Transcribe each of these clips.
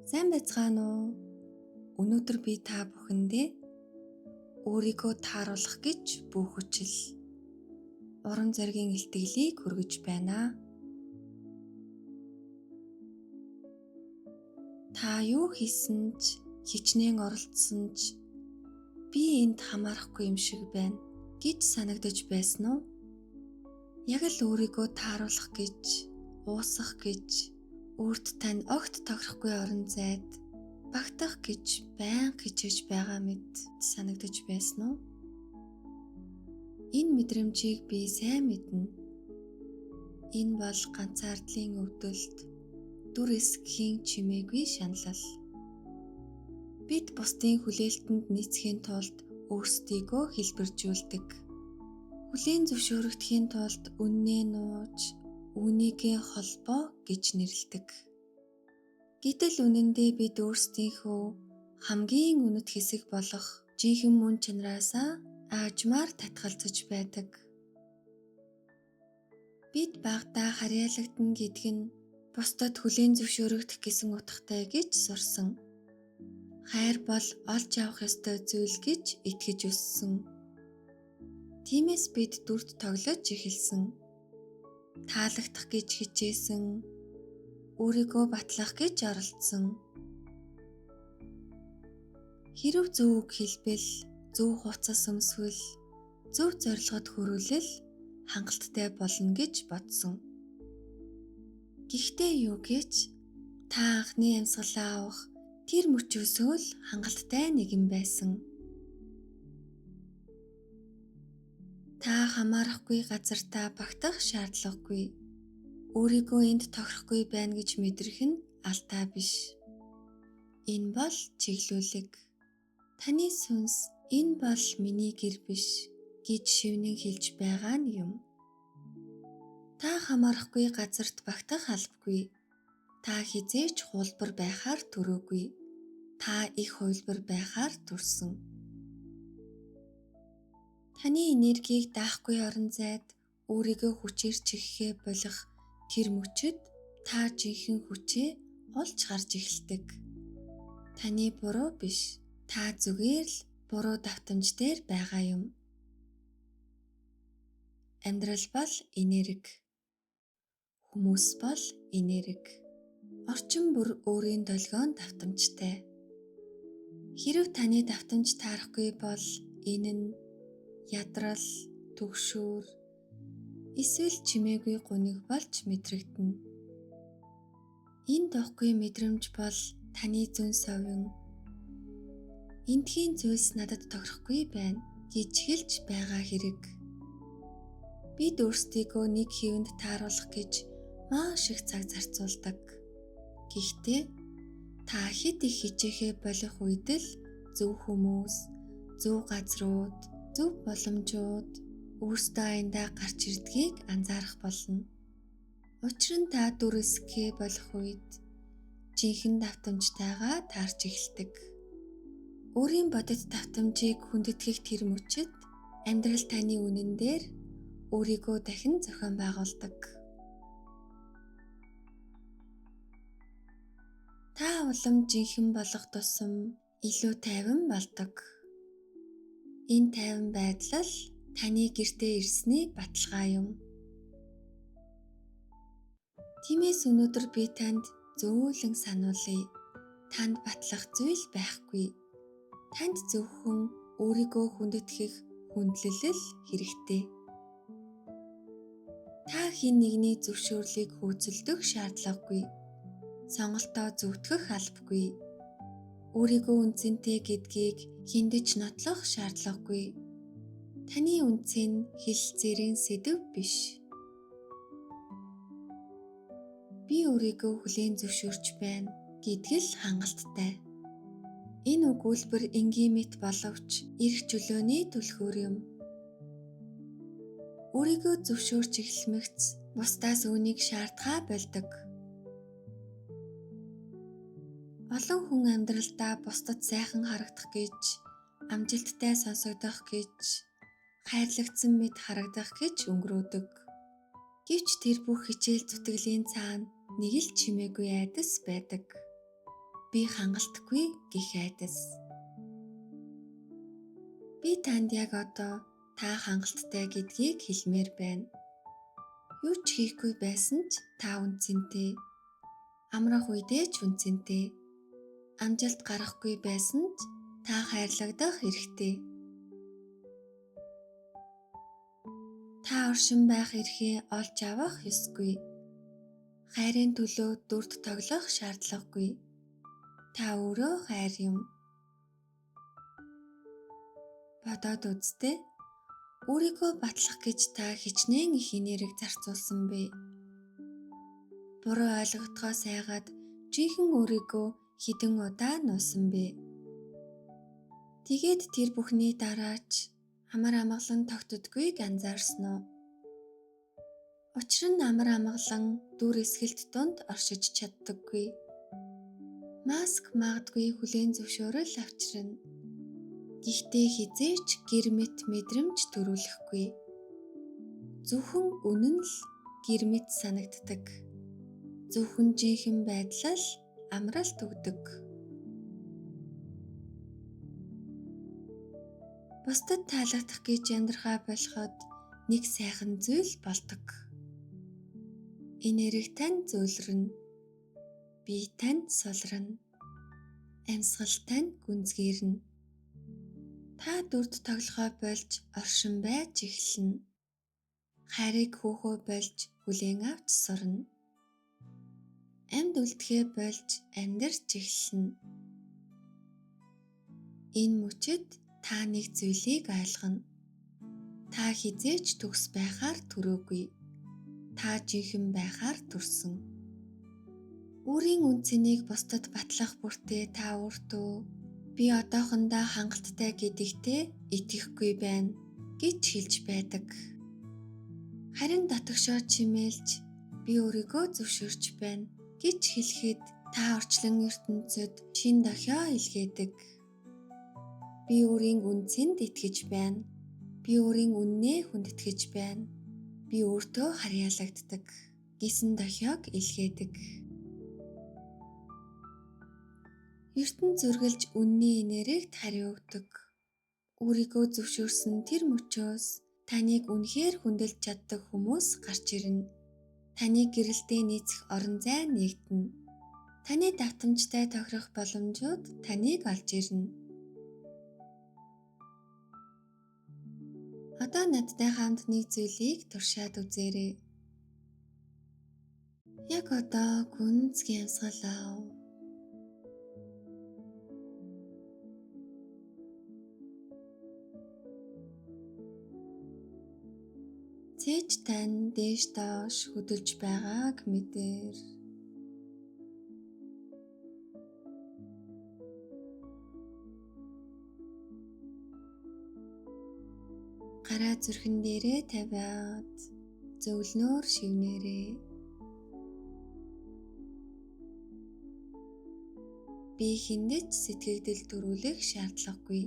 Сайн байцгаана уу? Өнөөдөр би та бүхэндээ өөрийгөө тааруулах гэж бүх хүчил, урам зоригийн илтгэлийг хүргэж байна. Та юу хийсэн ч, хичнээн оролцсон ч би энд хамаарахгүй юм шиг байна гэж санагдаж байсан уу? Яг л өөрийгөө тааруулах гэж, уусгах гэж, өөрт тань огт тохирохгүй орон зайд багтах гэж байнга хичээж байгаа мэт санагдаж байсан уу? Энэ мэдрэмжийг би сайн мэднэ. Энэ бол ганцаардлын өвдөлт, дүр эсгэхийн чимээгүй шаналл. Бид бусдын хүлээлтэнд нийцхийн тулд өөрсдийгөө хэлбэржүүлдэг. Хүлээн зөвшөөрөгдөхийн тулд үннээ нууж, үүнийгээ холбоо гэж нэрлэдэг. Гэтэл үнэндээ бид өөрсдийнхөө хамгийн үнэт хэсэг болох жинхэнэ мөн чанараасаа аажмаар татгалзаж байдаг. Бид багадаа харьяалагдана гэдг нь бусдад хүлээн зөвшөөрөгдөх гэсэн утгатай гэж сурсан. Хайр бол олж авах ёстой зүйл гэж итгэж өссөн. Тиймээс бид дүрд тоглож эхэлсэн. Таалагдах гэж хичээсэн. Өөрийгөө батлах гэж оролдсон. Хэрэв зөв үг хэлбэл, зөв хувцас өмсвөл, зөв зорилгод хүрүүлэл хангалттай болно гэж бодсон. Гэхдээ юу гэж та анхны амьсгалаа авах тэр мөчөөсөө л хангалттай нэгэн байсан. Та хамаарахгүй газартаа багтах шаардлагагүй. Өөрийгөө энд тохирохгүй байна гэж мэдрэх нь алдаа биш. Энэ бол чиглүүлэг. Таны сүнс энэ бол миний гэр биш гэж шивнэн хэлж байгаа нь юм. Та хамаарахгүй газарт багтах албагүй. Та хизээч хуулбар байхаар төрөөгүй. Та их хувилбар байхаар төрсөн. Таны энергийг даахгүй орон зайд өөрийгөө хүчээр чихээ болох тэр мөчөд та жинхэнэ хүчээ олж гарч эхэлдэг. Таны буруу биш. Та зүгээр л буруу давтамж дээр байгаа юм. Амьдрал бол энерги. Хүмүүс бол энерги. Орчин бүр өөрийн долгион давтамжтай. Хэрэв таны давтамж таарахгүй бол энэ нь ядрал, түгшүүр, эсвэл чимээгүй гуниг болж мэдрэгдэнэ. Энэ дохгүй мэдрэмж бол таны зүн совин. Эндхийн зүйлс надад тохирохгүй байна гэж хэлж байгаа хэрэг. Бид өөрсдийгөө нэг хэвэнд тааруулах гэж маш их цаг зарцуулдаг. Гэхдээ та хэд их хичээхээ болох үед л зөв хүмүүс, зөв газрууд, зөв боломжууд өөрсдөө аяндаа гарч ирдгийг анзаарах болно. Учир нь та дүр эсгээ болох үед жинхэнэ давтамжтайгаа таарч эхэлдэг. Өөрийн бодит давтамжийг хүндэтгэх тэр мөчөд амьдрал таны үнэн дээр өөрийгөө дахин зохион байгуулдаг. Та улам жинхэнэ болох тусам илүү тайван болдог. Энэ тайван байдал л таны гэртээ ирсний баталгаа юм. Тиймээс өнөөдөр би танд зөөлөн сануулъя. Танд батлах зүйл байхгүй. Танд зөвхөн өөрийгөө хүндэтгэх хүндлэл хэрэгтэй. Та хэн нэгний зөвшөөрлийг хөөцөлдөх шаардлагагүй. Сонголтоо зөвтгөх албагүй. Өөрийгөө үнцэнтэй гэдгийг хиндэж нотлох шаардлагагүй. Таны үнцэн нь хэлэлцээрийн сэдэв биш. Би өөрийгөө хүлээн зөвшөөрч байна гэдгэл хангалттай. Энэ өгүүлбэр энгийн мэт боловч эрх чөлөөний түлхүүр юм. Өөрийгөө зөвшөөрч эхлэмэгц бусдаас үүнийг шаардхаа болдог. Олон хүн амьдралдаа бусдад сайхан харагдах гэж, амжилттай сонсогдох гэж, хайрлагдсан мэт харагдах гэж өнгөрөөдөг. Гэвч тэр бүх хичээл зүтгэлийн цаана нэг л чимээгүй айдас байдаг. би хангалтгүй гэх айдас. Би танд яг одоо та хангалттай гэдгийг хэлмээр байна. Юу ч хийхгүй байсан ч та үнцэнтэй. Амрах үедээ ч үнцэнтэй. Амжилт гарахгүй байсан ч та хайрлагдах хэрэгтэй. Та оршин байх эрхээ олж авах ёсгүй. Хайрын төлөө дүрд тоглох шаардлагагүй. Та өөрөө хайр юм. Бодоод үзтээ. Өөрийгөө батлах гэж та хичнээн их энерги зарцуулсан бэ. Буруу ойлгогдохоос айгаад жинхэнэ өөрийгөө хэдэн удаа нуусан бэ. Тэгээд тэр бүхний дараач амар амгалан тогтдоггүйг анзаарсан уу? Учир нь амар амгалан дүр эсгэлт донд оршиж чаддаггүй. Маск магадгүй хүлээн зөвшөөрөл авчирна. Гэхдээ хизээч гэрмэт мэдрэмж төрүүлэхгүй. Зөвхөн үнэн л гэрмэт санагддаг. Зөвхөн жинхэнэ байдал амралт өгдөг. Бусдад таалагдах гэж амьдрахаа болоход нэг сайхан зүйл болдог. Энерги тань зөөлрөнө. Бие тань сулрана. Амьсгал тань гүнзгийрнэ. Та дүрд тоглохоо болж оршин байж эхэлнэ. Хайрыг хөөхөө болж хүлээн авч сурна. Амьд үлдэхээ болж амьдарч эхэлнэ. Энэ мөчид та нэг зүйлийг ойлгоно. Та хизээч төгс байхаар төрөөгүй. Та жинхэнэ байхаар төрсөн. Өөрийн үнцнийг бусдад батлах бүртээ та өөртөө би одоохондоо хангалттай гэдэгтээ итгэхгүй байна гэж хэлж байдаг. Харин дотогшоо чимээлж би өөрийгөө зөвшөөрч байна гэж хэлэхэд та орчлон ертөнцөд шин дохио илгээдэг. Би өөрийн үнцэнд итгэж байна. Би өөрийн үннээ хүндэтгэж байна. Би өөртөө харьяалагддаг гэсэн дохиог илгээдэг. ертөнд зөргөлж үнний энергид хариу өгдөг. Өөрийгөө зөвшөөрсөн тэр мөчөөс таныг үнэхээр хүндэлж чаддаг хүмүүс гарч ирнэ. Таны гэрэлдээ нийцэх орон зай нэгдэнэ. Таны давтамжтай тохирох боломжууд таныг олж ирнэ. Одоо надтай хамт нэг зүйлийг туршаад үзээрэй. Яг одоо гүнзгий амьсгал ав. Цээж тань дээш доош хөдөлж байгааг мэдээр. Гараа зүрхэн дээрээ тавиад зөвлөнөөр шивнээрээ. Би хиндэж сэтгэгдэл төрүүлэх шаардлагагүй.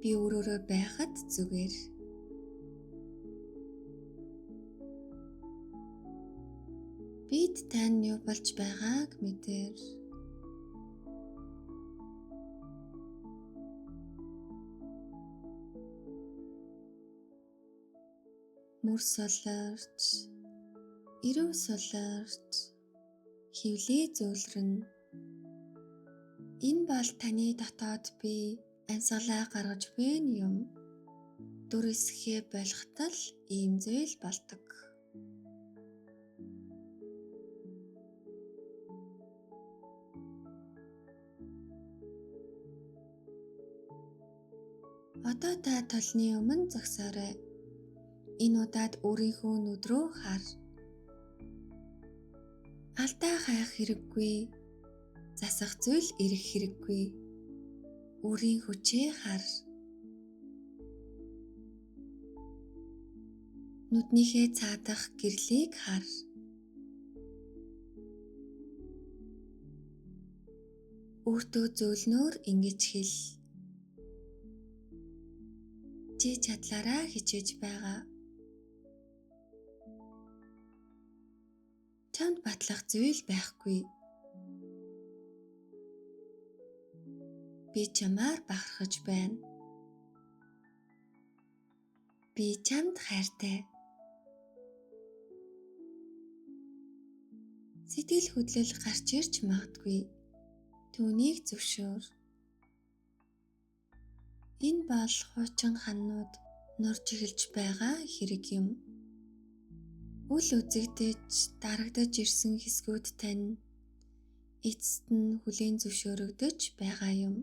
Би өөрөөрөө байхад зүгээр. Бид тань юу болж байгааг мэдээр. Мөр суларч, эрүү суларч, хөвлөө зөөлрөнө. Энэ бол таны дотоод бие амьсгалаа гаргаж буй юм. Дүр эсэхээ болгохтол ийм зүйл болдог. Одоо та толны өмнө зогсоорой. Энэ удаад өөрийнхөө нүд рүү хар. Алдаа хайх хэрэггүй. Засах зүйл ирэх хэрэггүй. Өөрийн хүчээ хар. Нүднийхээ цаадах гэрлийг хар. Өөртөө зөөлнөөр ингэж хэл. Чи чадлаараа хичээж байгаа. Чамд батлах зүйл байхгүй. Би чамаар бахархаж байна. Би чамд хайртай. Сэтгэл хөдлөл гарч ирж магадгүй. Түүнийг зөвшөөр. Энэ бол хуучин ханууд нурж эхэлж байгаа хэрэг юм. Үл үзэгдэж, дарагдаж ирсэн хэсгүүд тань эцэст нь хүлээн зөвшөөрөгдөж байгаа юм.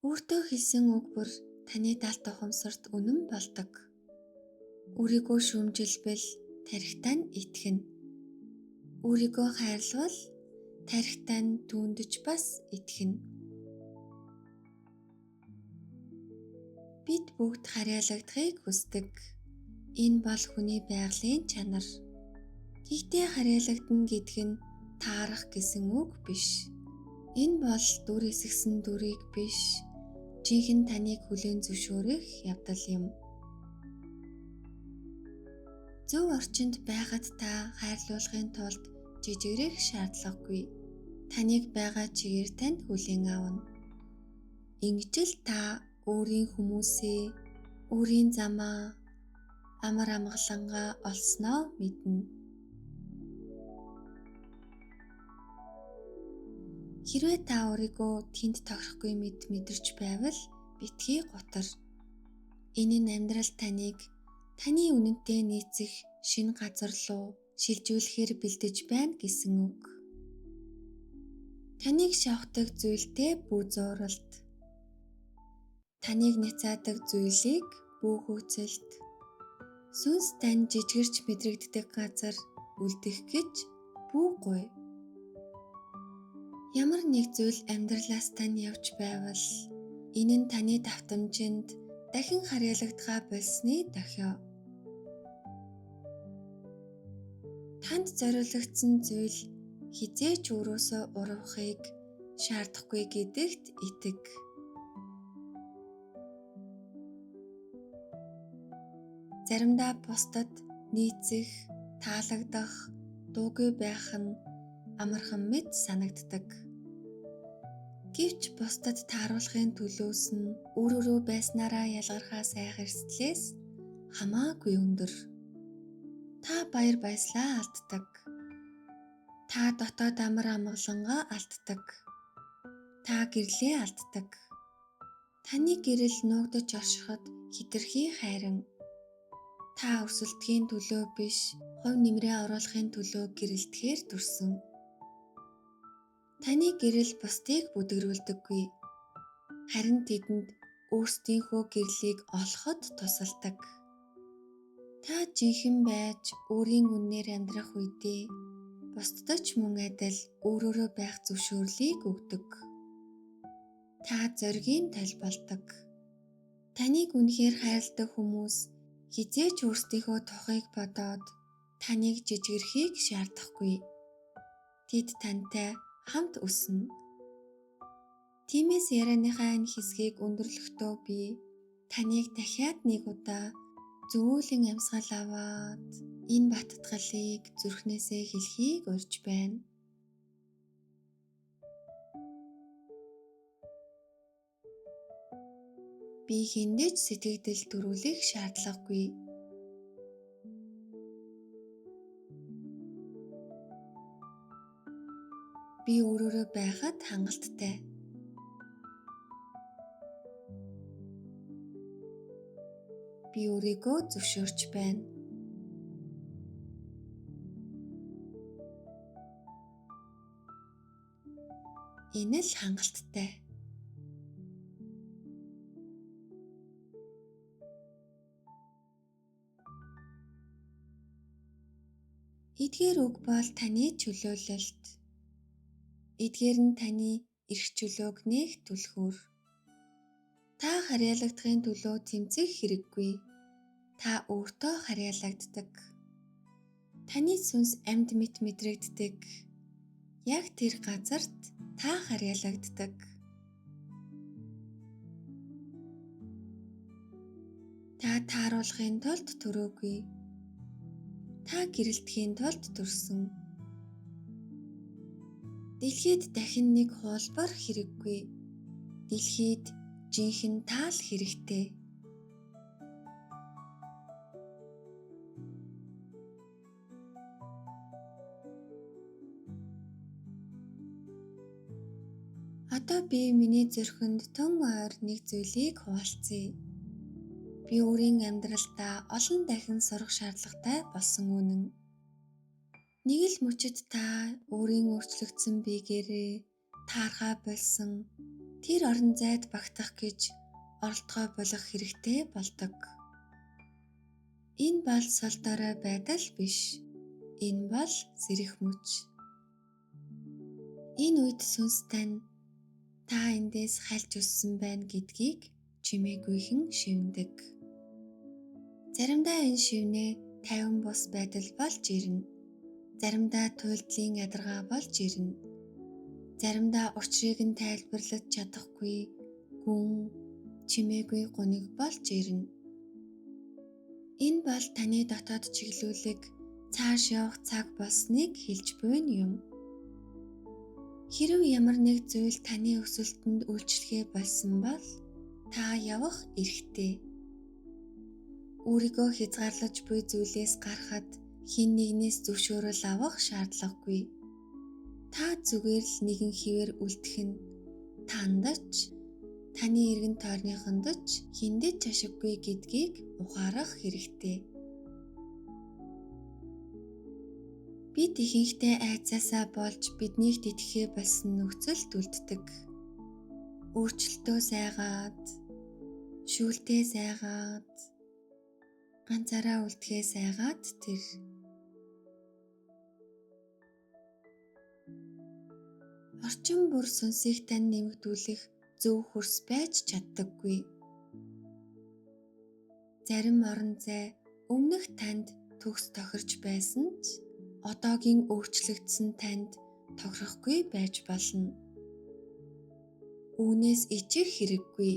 Өөртөө хэлсэн үг бүр таны далд ухамсарт үнэн болдог. Өөрийгөө шүүмжилбэл тархитаа нь итгэнэ. Өөрийгөө хайрлавал тархитаа нь түүндэж бас итгэнэ. Бид бүгд харьяалагдахыг хүсдэг. Энэ бол хүний байгалийн чанар. Гэхдээ харьяалагдана гэдэг нь таарах гэсэн үг биш. Энэ бол дүр эсгсэн дүрийг биш, жинхэнэ таныг хүлээн зөвшөөрөх явдал юм. Зөв орчинд байхад та хайрлуулахын тулд жижигрэх шаардлагагүй. Таныг байгаа чигээр танд хүлээн авна. Ингэж л та өөрийн хүмүүсээ, өөрийн замаа, амар амгалангаа олсноо мэднэ. Хэрвээ та өөрийгөө тэнд тохирохгүй мэдэрч байвал битгий гутар. Энэ нь амьдрал таныг таны үнэнтэй нийцэх шинэ газар руу шилжүүлэхээр бэлдэж байна гэсэн үг. Таныг шавхдаг зүйлтэй бүү зууралт. Таныг няцаадаг зүйлийг бүү хөөцөлт. Сүнс тань жижигэрч мэдрэгддэг газар үлдэх гэж бүү гуй. Ямар нэг зүйл амьдралаас тань явж байвал энэ нь таны давтамжинд дахин харьяалагдахаа болсны дохио. Танд зориулагдсан зүйл хизээч өөрөөсөө урвахыг шаардахгүй гэдэгт итэг. Заримдаа бусдад нийцэх, таалагдах, дуугүй байх нь амархан мэт санагддаг. Гэвч бусдад тааруулахын төлөөс нь өөрөөрөө байснараа ялгархаа сайх эрсдлээс хамаагүй өндөр. Та баяр баясгалаа алддаг. Та дотоод амар амгалангаа алддаг. Та гэрлээ алддаг. Таны гэрэл нуугдаж оршиход хэтэрхий хайран. Та өрсөлдөхийн төлөө биш, хувь нэмрээ оруулахын төлөө гэрэлтэхээр төрсөн. Таны гэрэл бусдыг бүдгэрүүлдэггүй. Харин тэдэнд өөрсдийнхөө гэрлийг олоход тусалдаг. Та жинхэнэ байж өөрийн үнээр амьдрах үедээ бусдад ч мөн адил өөрөөрөө байх зөвшөөрлийг өгдөг. Та зоригийн тал болдог. Таныг үнэхээр хайрладаг хүмүүс хизээч өөрсдийнхөө тухыг бодоод таныг жижигэрхийг шаардахгүй. Тэд тантай хамт өснө. Тиймээс ярианыхаа энэ хэсгийг өндөрлөхдөө би таныг дахиад нэг удаа зөөлөн амьсгал аваад энэ баттгалыг зүрхнээсээ хэлхийг урьж байна. Би хэндэж сэтгэгдэл төрүүлэх шаардлагагүй. Би өөрөөрөө байхад хангалттай. Би өөрийгөө зөвшөөрч байна. Энэ л хангалттай. Эдгээр үг бол таны чөлөөлөлт. Эдгээр нь таны эрх чөлөөг нээх түлхүүр. Та харьяалагдахын төлөө тэмцэх хэрэггүй. Та өөртөө харьяалагддаг. Таны сүнс амьд мэт мэдрэгддэг. Яг тэр газарт та харьяалагддаг. Та тааруулахын тулд төрөөгүй. Та та гэрэлтэхийн тулд төрсөн. Дэлхийд дахин нэг хуулбар хэрэггүй. Дэлхийд жинхэнэ таал хэрэгтэй. Одоо би миний зүрхэнд тун ойр нэг зүйлийг хуваалцъя. Би өөрийн амьдралдаа олон дахин сурах шаардлагатай болсон үнэн. Нэг л мөчид та өөрийн өөрчлөгдсөн биегээрээ таархаа болсон тэр орон зайд багтах гэж оролдгоо болох хэрэгтэй болдог. Энэ бол сул дорой байдал биш. Энэ бол сэрэх мөч. Энэ үед сүнс тань та эндээс хальж өссөн байна гэдгийг чимээгүйхэн шивнэдэг. Заримдаа энэ шивнээ 50 бус байдал болж ирнэ. Заримдаа туйлдлын ядаргаа болж ирнэ. Заримдаа учрыг нь тайлбарлаж чадахгүй гүн чимээгүй гуниг болж ирнэ. Энэ бол таны дотоод чиглүүлэг цааш явах цаг болсныг хэлж буй юм. Хэрэв ямар нэг зүйл таны өсөлтөнд үйлчлэгээ болсон бол та явах эрхтэй. Өөрийгөө хязгаарлаж буй зүйлээс гарахад хэн нэгнээс зөвшөөрөл авах шаардлагагүй. Та зүгээр л нэгэн хിവэр үлдэх нь тандаж, таны эргэн тойрныхонд ч хиндэж ашиггүй гэдгийг ухаарах хэрэгтэй. Бид ихэнхдээ айцаасаа болж биднийг тэтгэхээ болсон нөхцөлд үлддэг. Өөрчлөлтөө сайгаад, шүүлтээ сайгаад, ганцаараа үлдэхээ сайгаад тэр. Орчин бүр сүнсийг тань нэмэгдүүлэх зөв хөрс байж чаддаггүй. Зарим орон зай өмнөх танд төгс тохирч байсан ч одоогийн өөрчлөгдсөн танд тохирохгүй байж болно. Үүнээс ичэх хэрэггүй.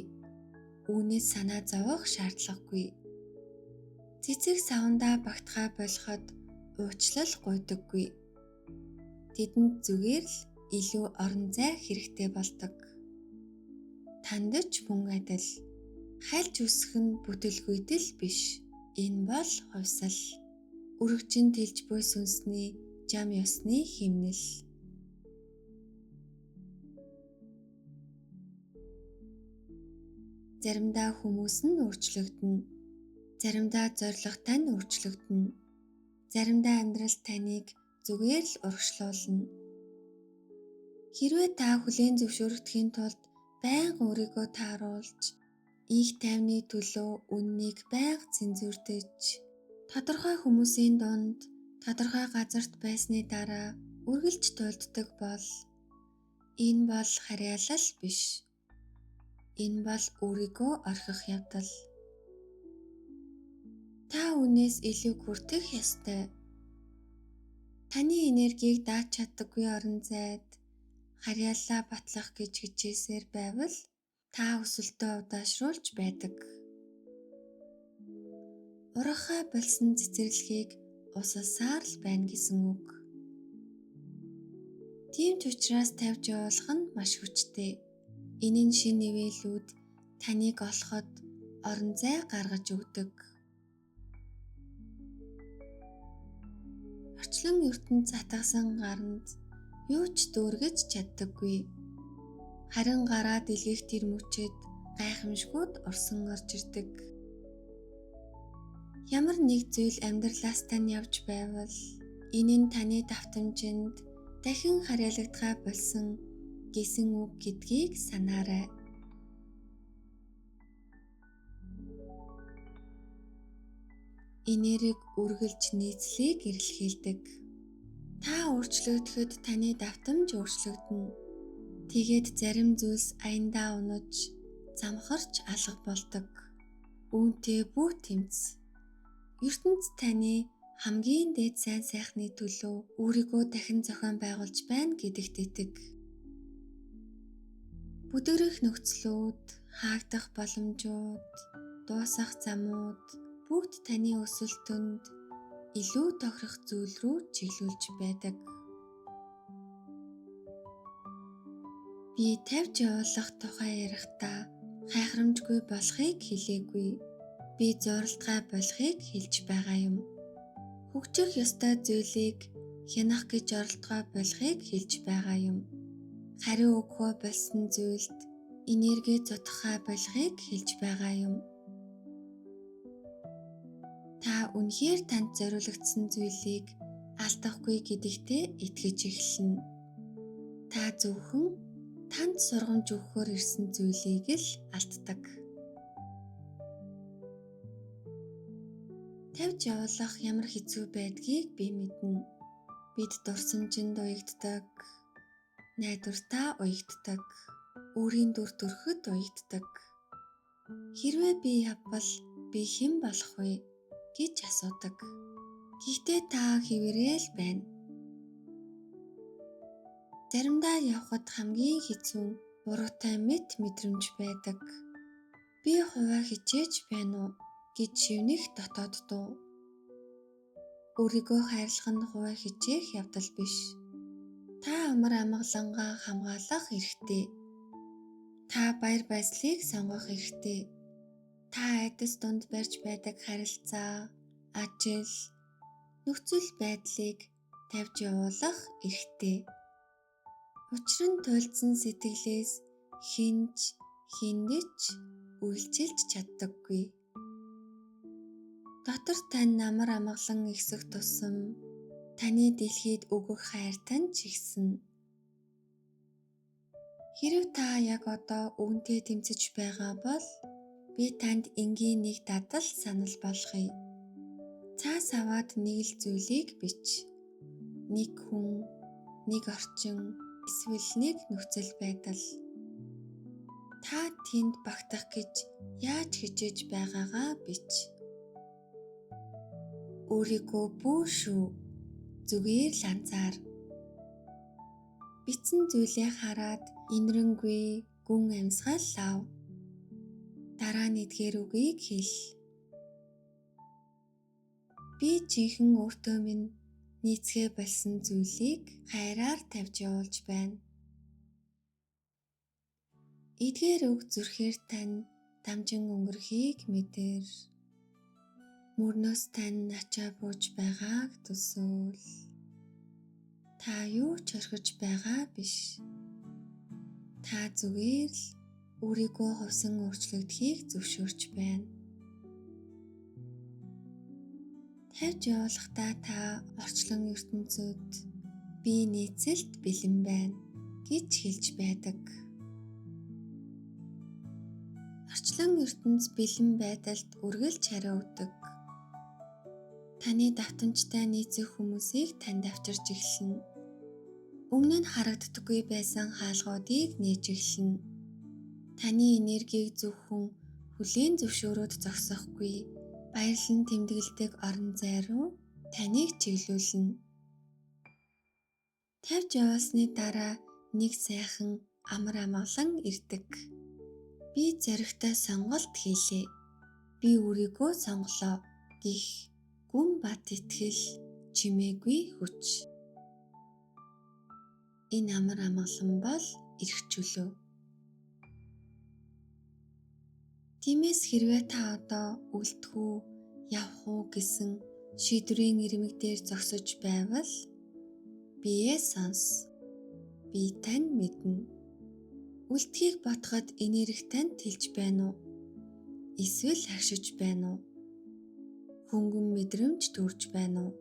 Үүнээс санаа зовох шаардлагагүй. Цэцэг савандаа багтахаа болоход уучлал гуйдаггүй. Тэдэнд зүгээр л илүү орон зай хэрэгтэй болдог. Тандж мөн адил. Хальж үсэх нь бүтэлгүйтэл биш. Энэ бол хувьсал. Үрэгжин тэлж буй сүнсний жам ёсны химнэл. Заримдаа хүмүүс нь өөрчлөгдөнө. Заримдаа зорилго тань өөрчлөгдөнө. Заримдаа амьдрал таныг зүгээр л урагшлуулна. Хэрвээ та хүлээн зөвшөөрөгдөхийн тулд байнга өөрийгөө тааруулж, их тайвны төлөө үннийг байнга цензурдэж, тодорхой хүмүүсийн дунд, тодорхой газарт байсны дараа үргэлж туйлддаг бол энэ бол харьяалал биш. Энэ бол өөрийгөө орхих явдал. Та үүнээс илүү хүртэх ёстой. Таны энергийг дааж чаддаггүй орон зайд харьяаллаа батлах гэж хичээсээр байвал та өсөлтөө удаашруулж байдаг. Ургахаа болсон цэцэрлэгийг усалсаар л байна гэсэн үг. Тийм ч учраас тавьж явуулах нь маш хүчтэй. Энэ нь шин нивэлүүд таныг олоход орон зай гаргаж өгдөг. Орчлон ертөнд затгасан гаранд юу ч дүүргэж чаддаггүй. Харин гараа дэлгэх тэр мөчөд гайхамшгүйд орсон орж ирдэг. Ямар нэг зүйл амьдралаас тань явж байвал энэ нь таны давтамжинд дахин харьяалагдхаа болсон гэсэн үг гэдгийг санаарай. Энерги үргэлж нийцлийг эрэлхийлдэг. Та өөрчлөгдөхөд таны давтамж өөрчлөгдөнө. Тэгээд зарим зүйлс аяндаа унаж, замхарч алга болдог. Үүнтэй бүх тэмц. ертөнд таны хамгийн дээд сайн сайхны төлөө өөрийгөө дахин зохион байгуулж байна гэдэгт итэг. Бүдэгрэх нөхцлүүд, хаагдах боломжууд, дуусах замууд бүгд таны өсөлтөнд илүү тохирох зүйл рүү чиглүүлж байдаг. Би тавьж явуулах тухай ярихдаа хайхрамжгүй болохыг хэлээгүй. Би зуралдгай болохыг хэлж байгаа юм. Хөгжих ёстой зүйлийг хянах гэж оролдгоо болохыг хэлж байгаа юм. Хариу өгөхөө болсон зүйлд энерги зутгахаа болохыг хэлж байгаа юм. Та үнэхээр танд зориулагдсан зүйлийг алдахгүй гэдэгтээ итгэж эхэлнэ. Та зөвхөн танд сургамж өгөхөөр ирсэн зүйлийг л алддаг. Тавьж явуулах ямар хэцүү байдгийг би мэднэ. Бид дурсамжинд уягддаг, найдвартаа уягддаг, өөрийн дүр төрхөд уягддаг. Хэрвээ би явбал би хэн болох вэ гэж асуудаг. Гэхдээ та хэвээрээ л байна. Заримдаа явхад хамгийн хэцүү буруутай мэдрэмж байдаг. Би хуваа хичээж байна уу гэж шивнэх дотоод дуу. Өөрийгөө хайрлах нь хуваа хичээх явдал биш. Та амар амгалангаа хамгаалах хэрэгтэй. Та баяр баясгалыг сонгох хэрэгтэй. Та айдас дунд барьж байдаг харилцаа, ажил, нөхцөл байдлыг тавьж явуулах хэрэгтэй. Учир нь туйлдсан сэтгэлээс хиндэж үйлчилж чаддаггүй. Дотор тань амар амгалан ихсэх тусам таны дэлхийд өгөх хайр тань чигсэн. Хэрэв та яг одоо үүнтэй тэмцэж байгаа бол би танд энгийн нэг дадал санал болгоё. Цаас аваад нэг л зүйлийг бич. Нэг хүн, нэг орчин, эсвэл нэг нөхцөл байдал. Та тэнд багтах гэж яаж хичээж байгаагаа бич. Өөрийгөө бүү шүү. Зүгээр л анзаар. Бичсэн зүйлээ хараад инэрэнгүй гүн амьсгал ав. Дараа нь эдгээр үгийг хэл. Би жинхэнэ өөртөө минь нийцгээ болсон зүйлийг хайраар тавьж явуулж байна. Эдгээр үг зүрхээр тань дамжин өнгөрөхийг мэдэр. Мөрнөөс тань ачаа бууж байгааг төсөөл. Та юу ч орхиж байгаа биш. Та зүгээр л өөрийгөө хувсан өөрчлөгдөхийг зөвшөөрч байна. Тавьж явуулахдаа та орчлон ертөнцөд би нийцэлд бэлэн байна гэж хэлж байдаг. Орчлон ертөнц бэлэн байдалд үргэлж хариу өгдөг. Таны давтамжтай нийцэх хүмүүсийг танд авчирч эхэлнэ. Өмнө нь харагддаггүй байсан хаалгуудыг нээж эхэлнэ. Таны энергийг зөвхөн хүлээн зөвшөөрөөд зогсохгүй, баярлан тэмдэглэдэг орон зай руу таныг чиглүүлнэ. Тавьж явуулсны дараа нэг сайхан амар амгалан ирдэг. Би зоригтой сонголт хийлээ. Би өөрийгөө сонголоо гэх гүн бат итгэл, чимээгүй хүч. Энэ амар амгалан бол эрх чөлөө. Тиймээс хэрвээ та одоо үлдэх үү, явах уу гэсэн шийдвэрийн ирмэг дээр зогсож байвал биеэ сонс. Би тань мэднэ. Үлдэхийг ботход энерги танд тэлж байна уу? Эсвэл хагшиж байна уу? Хөнгөн мэдрэмж төрж байна уу?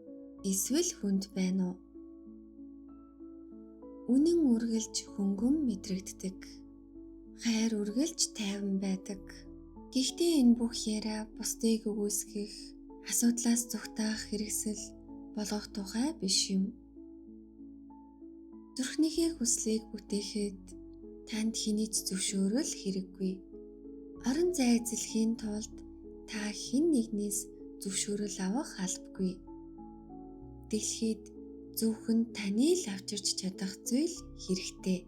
Эсвэл хүнд байна уу? Үнэн үргэлж хөнгөн мэдрэгддэг. Хайр үргэлж тайван байдаг. Гэхдээ энэ бүх яриа бусдыг үгүйсгэх, асуудлаас зүгтаах хэрэгсэл болгох тухай биш юм. Зүрхнийхээ хүслийг бүтээхэд танд хэний ч зөвшөөрөл хэрэггүй. Орон зай эзлэхийн тулд та хэн нэгнээс зөвшөөрөл авах албагүй. Дэлхийд зөвхөн таны л авчирч чадах зүйл хэрэгтэй.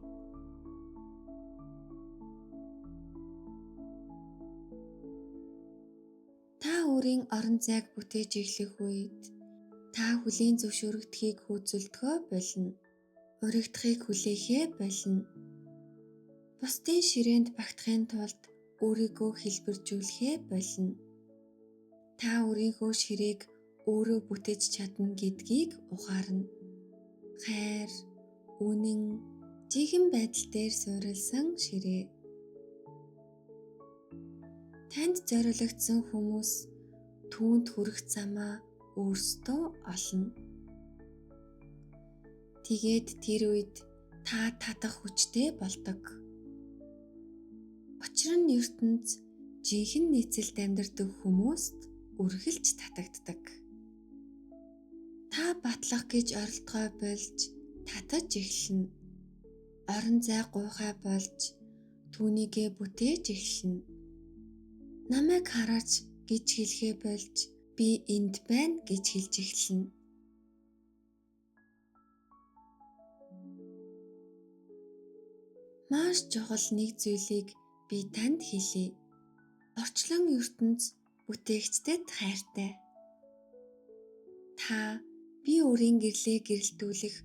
Та өөрийн орон зайг бүтээж эхлэх үед Та хүлийн зөвшөөрөгдөхийг хөөцөлдгөө болно. Урагдахыг хүлээхээ болно. Бусдын ширээнд багтахын тулд өөрийгөө хэлбэржүүлэхээ болно. Та өөрийнхөө ширээг өөрөө бүтээж чадна гэдгийг ухаарна. Хайр, үнэн, жинхэнэ байдал дээр суурилсан ширээ. Танд зориулагдсан хүмүүс түүнд хүрэх замаа өөрсдөө олно. Тэгээд тэр үед та татах хүчтэй болдог. Учир нь ертөнц жинхэнэ нийцэлд амьдардаг хүмүүст үргэлж татагддаг. Та батлах гэж оролдгоо болж татаж эхэлнэ. Орон зай гуйхай болж түүнийгээ бүтээж эхэлнэ. Намайг хараач гэж хэлэхээ болж би энд байна гэж хэлж эхэлнэ. Маш чухал нэг зүйлийг би танд хэлье. Орчлон ертөнц бүтээгчдэд хайртай. Та би өөрийн гэрлээ гэрэлтүүлэх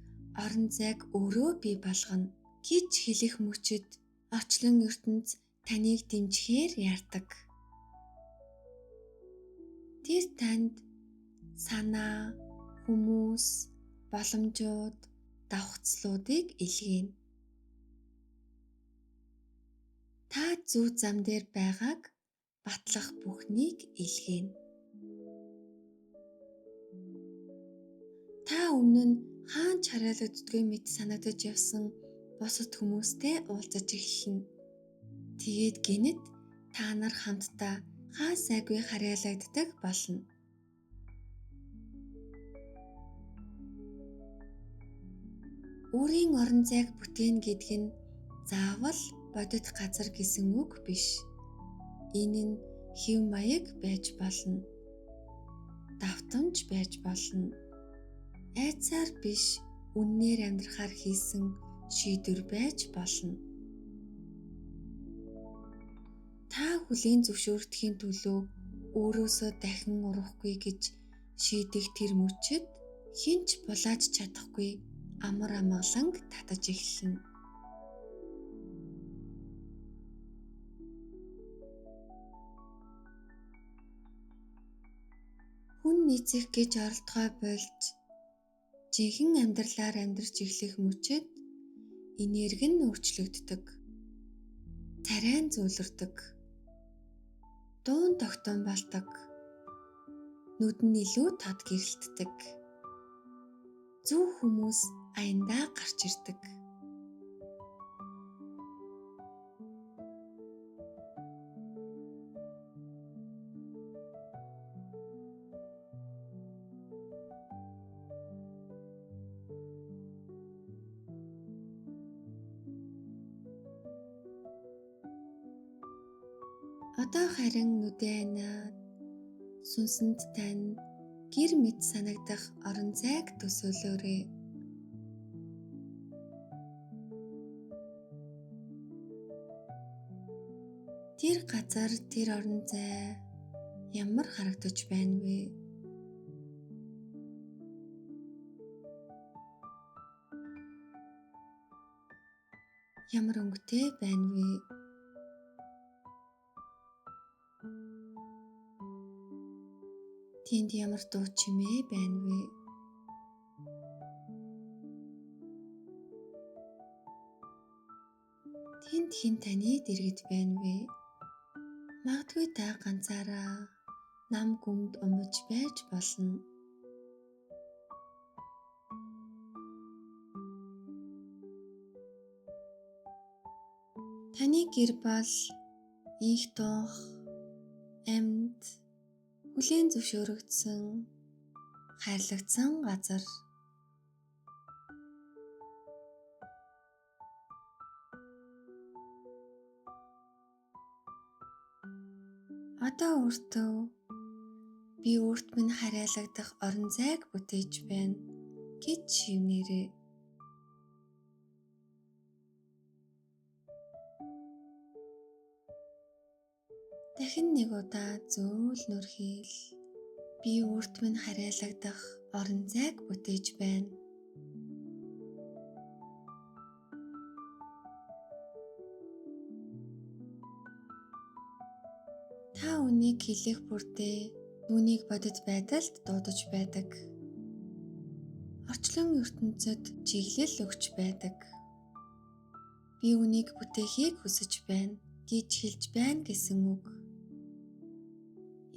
орон зайг өөрөө бий болгоно гэж хэлэх мөчид орчлон ертөнц таныг дэмжихээр яардаг. Тэр танд санаа, хүмүүс, боломжууд, давхцлуудыг илгээнэ. Та зөв зам дээр байгааг батлах бүхнийг илгээнэ. Та өмнө нь хаанч харайлагддаггүй мэт санагдаж явсан бусад хүмүүстэй уулзаж эхэлнэ. Тэгээд гинэт та нар хамтдаа хаа сайгүй харьяалагддаг болно. Өөрийн орон зайг бүтээн гэдэг нь заавал бодит газар гэсэн үг биш. Энэ нь хэв маяг байж болно. Давтамж байж болно. Айцаар биш, үннээр амьдрахаар хийсэн шийдвэр байж болно. Та хүлийн зөвшөөрөгдөхийн төлөө өөрөөсөө дахин урахгүй гэж шийдэх тэр мөчид хинч булааж чадахгүй амар амгаланг татаж эхэлнэ. Хүн нийцэх гэж оролдгоо болж жинхэнэ амьдралаар амьдарч эхлэх мөчид энерги нь өөрчлөгддөг. Царай нь зөөлрдөг. Дуун тогтоон болдог. Нүд нь илүү тод гэрэлтдэг. Зөв хүмүүс аяндаа гарч ирдэг. Одоо харин нүдээ анаад сүнсэнд тань гэр мэт санагдах орон зайг төсөөлөөрэй. Тэр газар, тэр орон зай ямар харагдаж байна вэ? Ямар өнгөтэй байна вэ? Тэнд ямар дуу чимээ байна вэ? Тэнд хэн таны дэргэд байна вэ? Магадгүй та ганцаараа нам гүмд умж байж болно. Таны гэр бол инх дунх, амьд, хүлээн зөвшөөрөгдсөн, хайрлагдсан газар. Одоо өөртөө би өөрт минь харьяалагдах орон зайг бүтээж байна гэж шивнээрэй. Дахин нэг удаа зөөлнөр хийл. Би өөрт минь харьяалагдах орон зайг бүтээж байна. Та үнийг хэлэх бүрдээ түүнийг бодит байдалд дуудаж байдаг. Орчлон ертөнцид чиглэл өгч байдаг. Би үнийг бүтээхийг хүсэж байна гэж хэлж байна гэсэн үг.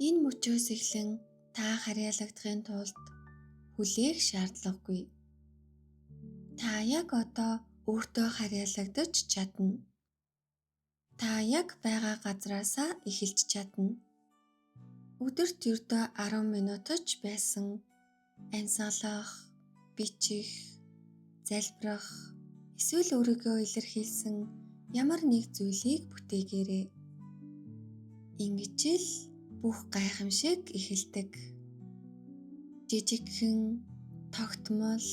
Энэ мөчөөс эхлэн та харьяалагдахын тулд хүлээх шаардлагагүй. Та яг одоо өөртөө харьяалагдаж чадна. Та яг байгаа газраасаа эхэлж чадна. Өдөрт ердөө 10 минутаж байсан амьсгалах, бичих, залбирах, эсвэл өөрийгөө илэрхийлсэн ямар нэг зүйлийг бүтээгээрэй. Ингэж л бүх гайхамшиг эхэлдэг. Жижигхэн, тогтмол,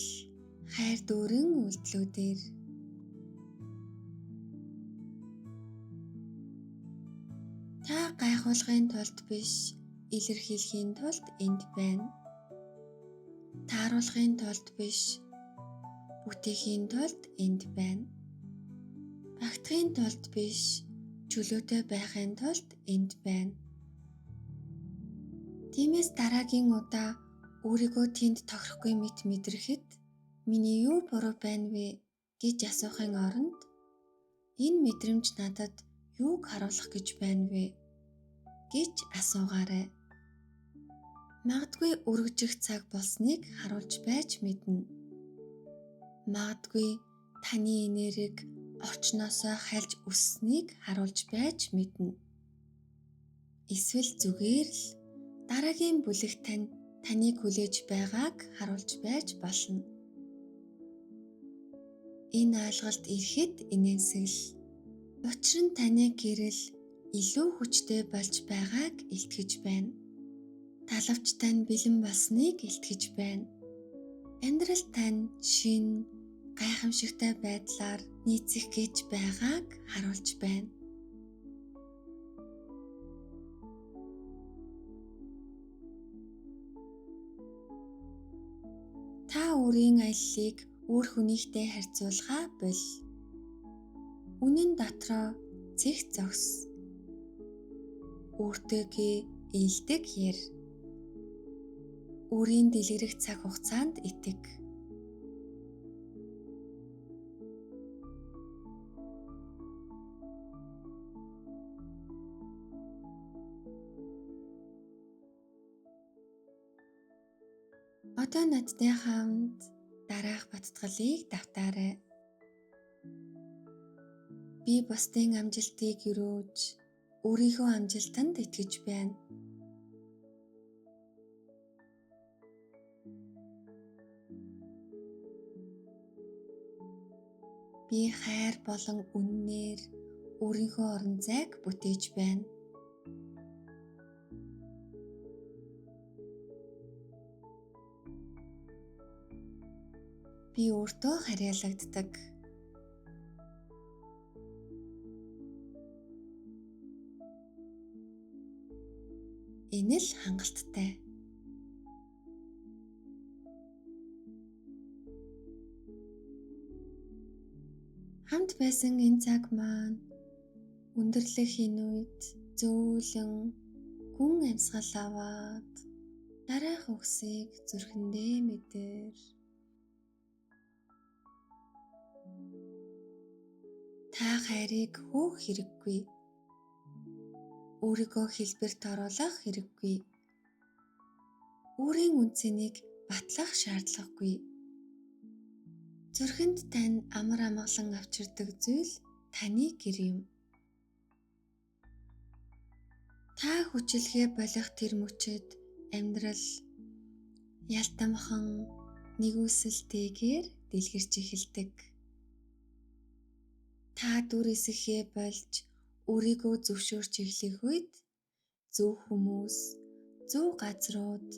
хайр дүүрэн үйлдэлүүдээр. Та гайхуулахын тулд биш, илэрхийлэхийн тулд энд байна. Тааруулахын тулд биш, бүтээхийн тулд энд байна. Багтахын тулд биш, чөлөөтэй байхын тулд энд байна. Тиймээс дараагийн удаа өөрийгөө тэнд тохирохгүй мэт мэдрэхэд миний юу буруу байна вэ гэж асуухын оронд энэ мэдрэмж надад юуг харуулах гэж байна вэ гэж асуугаарай. Магадгүй өргөжих цаг болсныг харуулж байж мэднэ. Магадгүй таны энерги орчноосоо хальж өсснийг харуулж байж мэднэ. Эсвэл зүгээр л дараагийн бүлэг таныг хүлээж байгааг харуулж байж болно. Энэ ойлголт ирэхэд инээнсэл. Учир нь таны гэрэл илүү хүчтэй болж байгааг илтгэж байна. Талавч тань бэлэн болсныг илтгэж байна. Амьдрал тань шинэ, гайхамшигтай байдлаар нийцэх гэж байгааг харуулж байна. Та өөрийн аяллыг өөр хүнийхтэй харьцуулахаа боль. Үнэн дотроо цэг зогс. Өөртөөгөө ээлдэг яар. Өөрийн дэлгэрэх цаг хугацаанд итэг. Одоо надтай хамт дараах баттгалыг давтаарай. Би бусдын амжилтыг өрөөж, өөрийнхөө амжилтанд итгэж байна. Би хайр болон үннээр өөрийнхөө орон зайг бүтээж байна. Би өөртөө харьяалагддаг. Энэ л хангалттай. Хамт байсан энэ цаг маань өндөрлөх энэ үед зөөлөн гүн амьсгал аваад дараах үгсийг зүрхэндээ мэдэр. Та хайрыг хөөх хэрэггүй. Өөрийгөө хэлбэрт оруулах хэрэггүй. Өөрийн үнцнийг батлах шаардлагагүй. Зүрхэнд тань амар амгалан авчирдаг зүйл таны гэр юм. Та хүчилгээ болох тэр мөчөд амьдрал ялтамхан нэгүсэлтэйгээр дэлгэрч эхэлдэг. Та дүр эсэхээ болж өөрийгөө зөвшөөрч эхлэх үед зөв хүмүүс, зөв газрууд,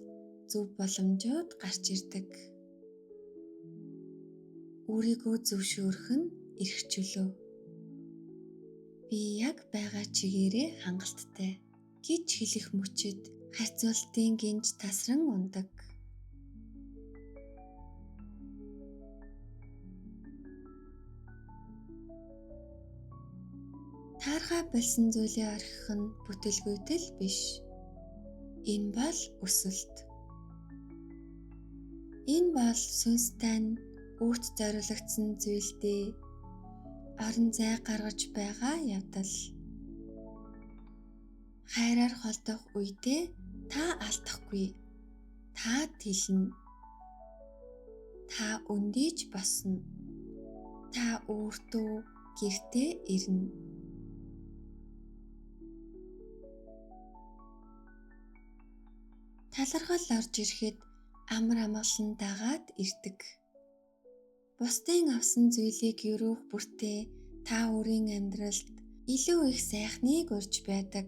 зөв боломжууд гарч ирдэг. Өөрийгөө зөвшөөрөх нь эрх чөлөө. Би яг байгаа чигээрээ хангалттай гэж хэлэх мөчөд харьцуултын гинж тасран ундаг. Талархаа болсон зүйлээ орхих нь бүтэлгүйтэл биш. Энэ бол өсөлт. Энэ бол сүнстэй нь үүрт зориулагдсан зүйлдээ орон зай гаргаж байгаа явдал. Хайраар холдох үедээ та алдахгүй. Та тэлнэ. Та өндийж босно. Та өөртөө гэртээ ирнэ. Талархал орж ирэхэд амар амгалан дагаад ирдэг. Бусдын авсан зүйлийг ерөөх бүртээ та өөрийн амьдралд илүү их сайхныг урьж байдаг.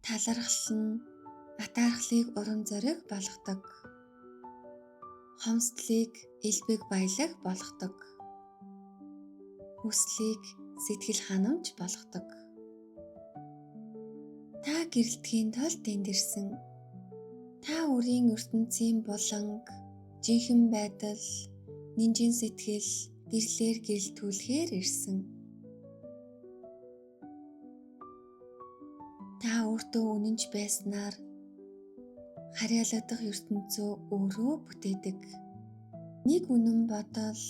Талархал нь атаархлыг урам зориг болгодог. Хомсдлыг элбэг баялаг болгодог. Хүслийг сэтгэл ханамж болгодог. Та гэрэлтгийн тулд энд ирсэн. Та өөрийн ертөнцийн буланг, жинхэнэ байдал, нинжин сэтгэл гэрлээр гэрэлтүүлэхээр ирсэн. Та өөртөө үнэнч байснаар харьяалагдах ертөнцөө өөрөө бүтээдэг. Нэг үнэн бодол,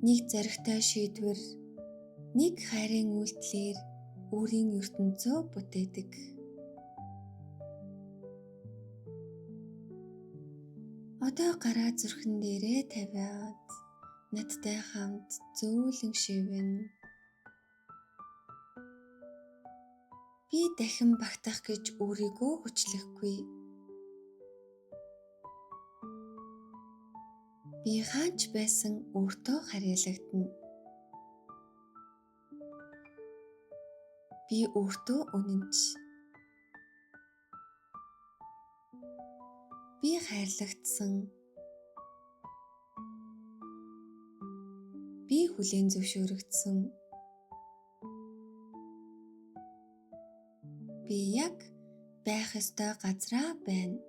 нэг зоригтой шийдвэр, нэг хайрын үйлдэлээр өөрийн ертөнцөө бүтээдэг. Одоо гараа зүрхэн дээрээ тавиад надтай хамт зөөлөн шивнэ. Би дахин багтах гэж өөрийгөө хүчлэхгүй. Би хаач байсан өөртөө харьяалагдана. Би өөртөө үнэнч. Би хайрлагдсан. Би хүлээн зөвшөөрөгдсөн. Би яг байх ёстой газраа байна.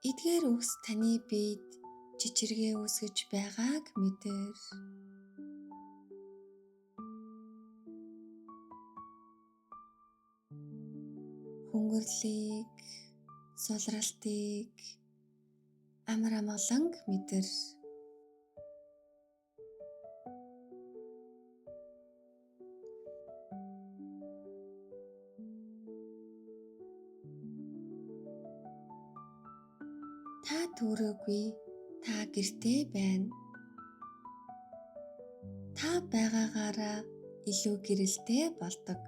Эдгээр үгс таны биед чичиргээ үүсгэж байгааг мэдэр. Хөнгөрлийг, сулралтыг амар амгаланг мэдэр. Та төрөөгүй, та гэртээ байна. Та байгаагаараа илүү гэрэлтэй болдог.